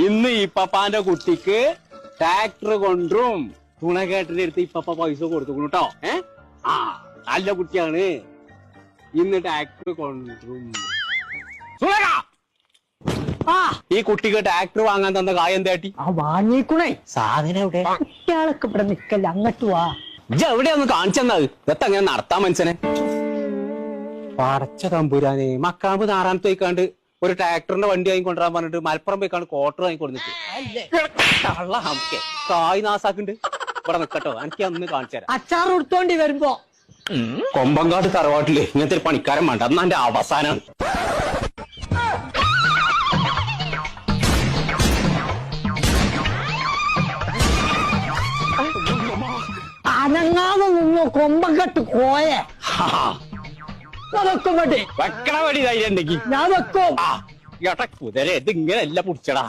ഇന്ന് ഇപ്പാന്റെ കുട്ടിക്ക് ട്രാക്ടർ കൊണ്ടും തുണക്കേട്ടിന്റെ അടുത്ത് ഇപ്പ പൈസ കൊടുത്തു കേട്ടോ. ആ നല്ല കുട്ടിയാണ്. ഇന്ന് ട്രാക്ടർ കൊണ്ടും ഈ കുട്ടിക്ക് ട്രാക്ടർ വാങ്ങാൻ തന്ന കായം എന്താട്ടി? ആ വാങ്ങിക്കണേ സാധനം എവിടെ? കുട്ടികളൊക്കെ ഇവിടെ നിക്കല്ല, അങ്ങോട്ട് വാ. ഇജ്ജ് എവിടെയൊന്ന് കാണിച്ചെന്നത് ഇതൊക്കെ അങ്ങനെ നടത്താൻ മനുഷ്യനെ. പടച്ച തമ്പുരാനെ, മക്കാമ്പ് നാറാനത്ത് പോയിക്കാണ്ട് ഒരു ട്രാക്ടറിന്റെ വണ്ടി വാങ്ങിക്കൊണ്ടിരാൻ പറഞ്ഞിട്ട് മലപ്പുറം പോയിക്കാണ്ട് ക്വാർട്ടർ വാങ്ങിക്കൊണ്ടിട്ട് കായ് നാസാക്കുണ്ട്. ഇവിടെ നിക്കട്ടോ, എനിക്ക് അന്ന് കാണിച്ചു തരാം. അച്ചാർ കൊടുത്തോണ്ടി വരുമ്പോ കൊമ്പങ്കാട് തറവാട്ടില് ഇങ്ങനത്തെ ഒരു പണിക്കാരൻ വേണ്ട, അന്ന് എന്റെ അവസാനം. അനങ്ങാതെ നിന്നോ കൊമ്പങ്കട്ട് കോയെ. അതൊക്കെ മതി, വെക്കണ വടി ധൈര്യം ഉണ്ടെങ്കിൽ ഞാൻ വെക്കും. കുതിര ഇത് ഇങ്ങനെയല്ല പിടിച്ചടാ.